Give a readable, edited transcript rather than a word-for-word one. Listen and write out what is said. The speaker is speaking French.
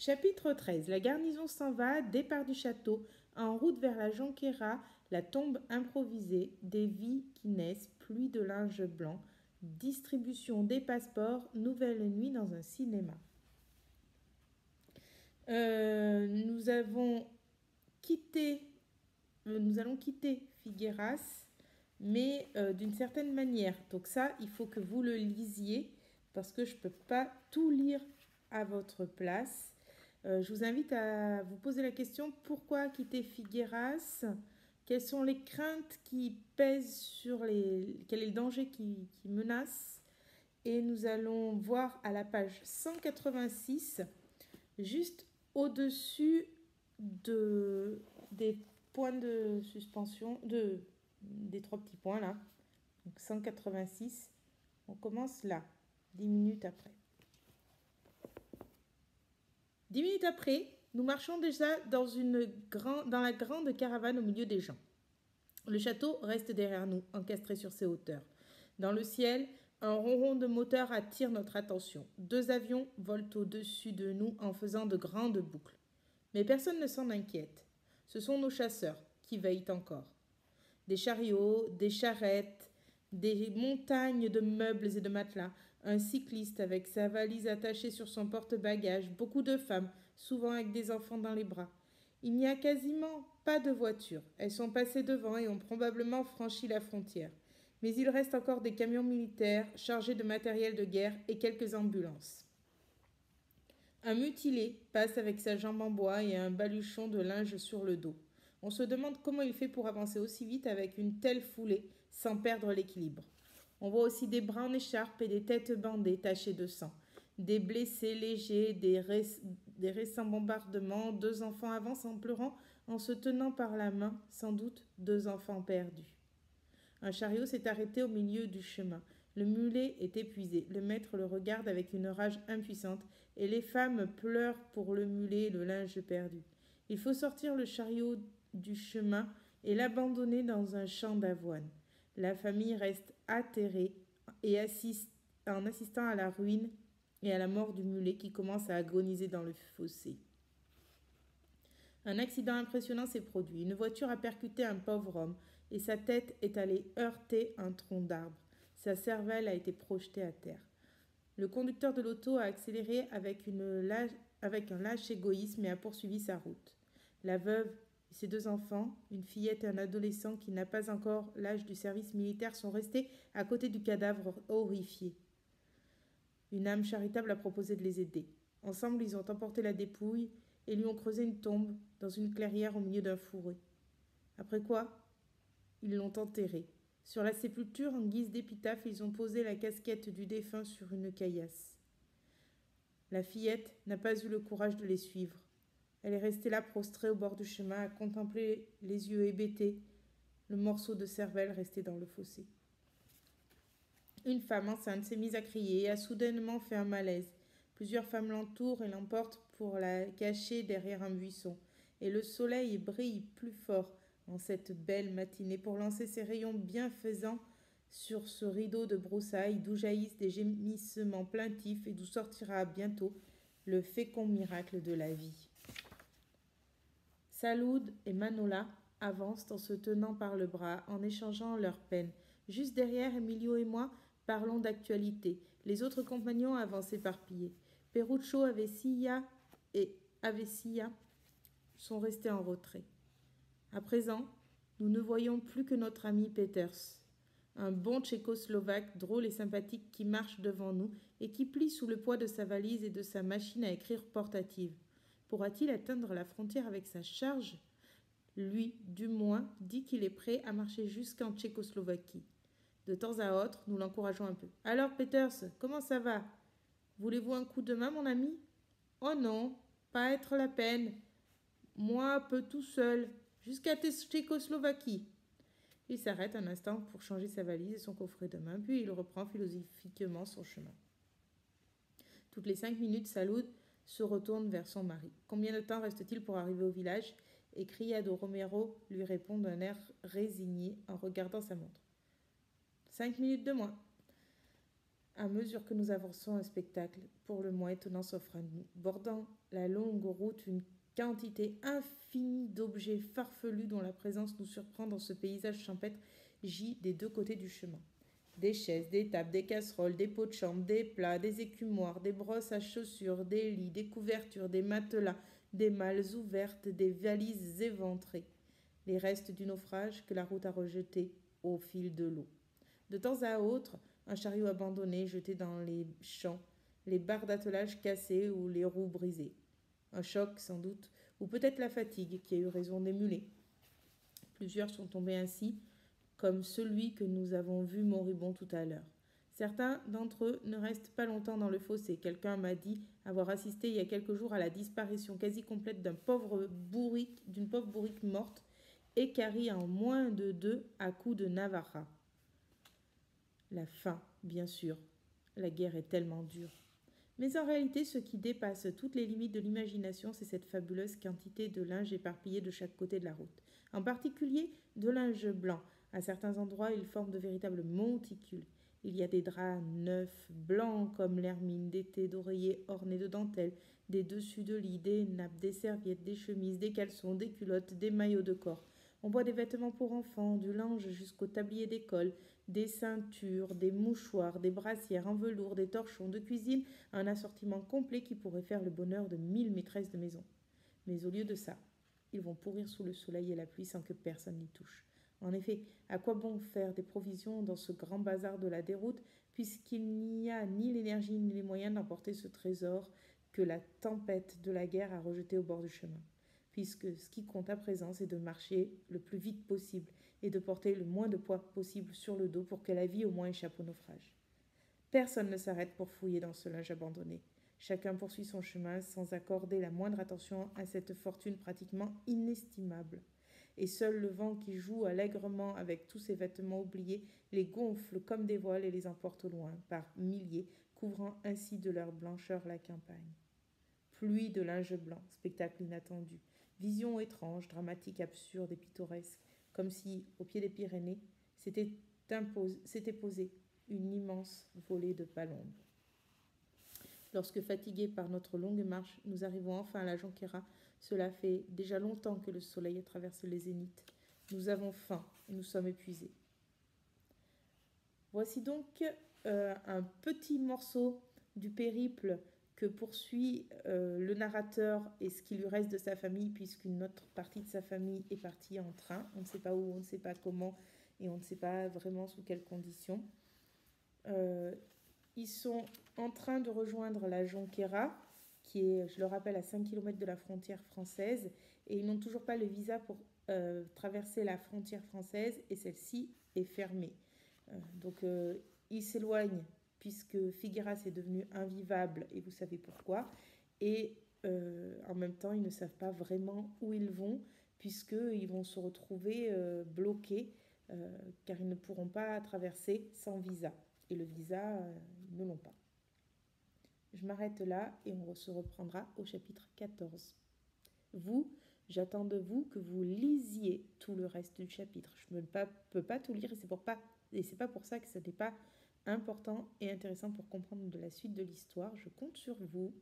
Chapitre 13. La garnison s'en va, départ du château, en route vers la Jonquera, la tombe improvisée, des vies qui naissent, pluie de linge blanc, distribution des passeports, nouvelle nuit dans un cinéma. Nous allons quitter Figueras, mais d'une certaine manière. Donc ça, il faut que vous le lisiez, parce que je ne peux pas tout lire à votre place. Je vous invite à vous poser la question, pourquoi quitter Figueras? Quelles sont les craintes qui pèsent sur quel est le danger qui menace? Et nous allons voir à la page 186, juste au-dessus des points de suspension, des 3 petits points là. Donc 186, on commence là, 10 minutes après. 10 minutes après, nous marchons déjà dans la grande caravane au milieu des gens. Le château reste derrière nous, encastré sur ses hauteurs. Dans le ciel, un ronron de moteur attire notre attention. 2 avions volent au-dessus de nous en faisant de grandes boucles. Mais personne ne s'en inquiète. Ce sont nos chasseurs qui veillent encore. Des chariots, des charrettes, des montagnes de meubles et de matelas, un cycliste avec sa valise attachée sur son porte-bagages, beaucoup de femmes, souvent avec des enfants dans les bras. Il n'y a quasiment pas de voitures. Elles sont passées devant et ont probablement franchi la frontière. Mais il reste encore des camions militaires chargés de matériel de guerre et quelques ambulances. Un mutilé passe avec sa jambe en bois et un baluchon de linge sur le dos. On se demande comment il fait pour avancer aussi vite avec une telle foulée sans perdre l'équilibre. On voit aussi des bras en écharpe et des têtes bandées tachées de sang. Des blessés légers, des récents bombardements, 2 enfants avancent en pleurant, en se tenant par la main, sans doute 2 enfants perdus. Un chariot s'est arrêté au milieu du chemin. Le mulet est épuisé. Le maître le regarde avec une rage impuissante, et les femmes pleurent pour le mulet et le linge perdu. Il faut sortir le chariot du chemin et l'abandonner dans un champ d'avoine. La famille reste atterrée et en assistant à la ruine et à la mort du mulet qui commence à agoniser dans le fossé. Un accident impressionnant s'est produit. Une voiture a percuté un pauvre homme et sa tête est allée heurter un tronc d'arbre. Sa cervelle a été projetée à terre. Le conducteur de l'auto a accéléré avec un lâche égoïsme et a poursuivi sa route. La veuve et ses 2 enfants, une fillette et un adolescent qui n'a pas encore l'âge du service militaire, sont restés à côté du cadavre horrifiés. Une âme charitable a proposé de les aider. Ensemble, ils ont emporté la dépouille et lui ont creusé une tombe dans une clairière au milieu d'un fourré. Après quoi, ils l'ont enterré. Sur la sépulture, en guise d'épitaphe, ils ont posé la casquette du défunt sur une caillasse. La fillette n'a pas eu le courage de les suivre. Elle est restée là prostrée au bord du chemin à contempler, les yeux hébétés, le morceau de cervelle resté dans le fossé. Une femme enceinte s'est mise à crier et a soudainement fait un malaise. Plusieurs femmes l'entourent et l'emportent pour la cacher derrière un buisson. Et le soleil brille plus fort en cette belle matinée pour lancer ses rayons bienfaisants sur ce rideau de broussailles d'où jaillissent des gémissements plaintifs et d'où sortira bientôt le fécond miracle de la vie. Salud et Manola avancent en se tenant par le bras, en échangeant leurs peines. Juste derrière, Emilio et moi parlons d'actualité. Les autres compagnons avancent éparpillés. Peruccio, Avesilla et Avesilla sont restés en retrait. À présent, nous ne voyons plus que notre ami Peters, un bon tchécoslovaque drôle et sympathique qui marche devant nous et qui plie sous le poids de sa valise et de sa machine à écrire portative. Pourra-t-il atteindre la frontière avec sa charge? Lui, du moins, dit qu'il est prêt à marcher jusqu'en Tchécoslovaquie. De temps à autre, nous l'encourageons un peu. « Alors, Peters, comment ça va? Voulez-vous un coup de main, mon ami ?»« Oh non, pas être la peine. Moi, peu tout seul, jusqu'à Tchécoslovaquie. » Il s'arrête un instant pour changer sa valise et son coffret de main, puis il reprend philosophiquement son chemin. Toutes les 5 minutes, Salud se retourne vers son mari. « Combien de temps reste-t-il pour arriver au village ?» Et Criado Romero lui répond d'un air résigné en regardant sa montre. 5 minutes de moins. À mesure que nous avançons, un spectacle pour le moins étonnant s'offre à nous. Bordant la longue route, une quantité infinie d'objets farfelus dont la présence nous surprend dans ce paysage champêtre gît des deux côtés du chemin. Des chaises, des tables, des casseroles, des pots de chambre, des plats, des écumoires, des brosses à chaussures, des lits, des couvertures, des matelas, des malles ouvertes, des valises éventrées. Les restes du naufrage que la route a rejeté au fil de l'eau. De temps à autre, un chariot abandonné jeté dans les champs, les barres d'attelage cassées ou les roues brisées. Un choc sans doute, ou peut-être la fatigue qui a eu raison d'émuler. Plusieurs sont tombés ainsi, comme celui que nous avons vu moribond tout à l'heure. Certains d'entre eux ne restent pas longtemps dans le fossé. Quelqu'un m'a dit avoir assisté il y a quelques jours à la disparition quasi complète d'une pauvre bourrique morte, équarrie en moins de 2 à coups de navaja. La faim, bien sûr. La guerre est tellement dure. Mais en réalité, ce qui dépasse toutes les limites de l'imagination, c'est cette fabuleuse quantité de linge éparpillé de chaque côté de la route. En particulier, de linge blanc. À certains endroits, il forme de véritables monticules. Il y a des draps neufs, blancs comme l'hermine, des thés d'oreiller ornés de dentelles, des dessus de lit, des nappes, des serviettes, des chemises, des caleçons, des culottes, des maillots de corps. On voit des vêtements pour enfants, du linge jusqu'au tablier d'école, des ceintures, des mouchoirs, des brassières en velours, des torchons de cuisine, un assortiment complet qui pourrait faire le bonheur de 1000 maîtresses de maison. Mais au lieu de ça, ils vont pourrir sous le soleil et la pluie sans que personne n'y touche. En effet, à quoi bon faire des provisions dans ce grand bazar de la déroute, puisqu'il n'y a ni l'énergie ni les moyens d'emporter ce trésor que la tempête de la guerre a rejeté au bord du chemin, puisque ce qui compte à présent, c'est de marcher le plus vite possible et de porter le moins de poids possible sur le dos pour que la vie au moins échappe au naufrage. Personne ne s'arrête pour fouiller dans ce linge abandonné. Chacun poursuit son chemin sans accorder la moindre attention à cette fortune pratiquement inestimable. Et seul le vent qui joue allègrement avec tous ces vêtements oubliés les gonfle comme des voiles et les emporte au loin, par milliers, couvrant ainsi de leur blancheur la campagne. Pluie de linge blanc, spectacle inattendu, vision étrange, dramatique, absurde et pittoresque, comme si, au pied des Pyrénées, s'était posée une immense volée de palombes. Lorsque, fatigués par notre longue marche, nous arrivons enfin à la Jonquera, cela fait déjà longtemps que le soleil a traversé les zéniths. Nous avons faim et nous sommes épuisés. Voici donc un petit morceau du périple que poursuit le narrateur et ce qui lui reste de sa famille, puisqu'une autre partie de sa famille est partie en train. On ne sait pas où, on ne sait pas comment, et on ne sait pas vraiment sous quelles conditions. Ils sont en train de rejoindre la Jonquera, qui est, je le rappelle, à 5 km de la frontière française, et ils n'ont toujours pas le visa pour traverser la frontière française, et celle-ci est fermée. Donc ils s'éloignent puisque Figueras est devenu invivable, et vous savez pourquoi, et en même temps ils ne savent pas vraiment où ils vont, puisqu'ils vont se retrouver bloqués, car ils ne pourront pas traverser sans visa, et le visa, ils ne l'ont pas. Je m'arrête là et on se reprendra au chapitre 14. Vous, j'attends de vous que vous lisiez tout le reste du chapitre. Je ne peux pas tout lire, et c'est pas pour ça que ce n'est pas important et intéressant pour comprendre de la suite de l'histoire. Je compte sur vous.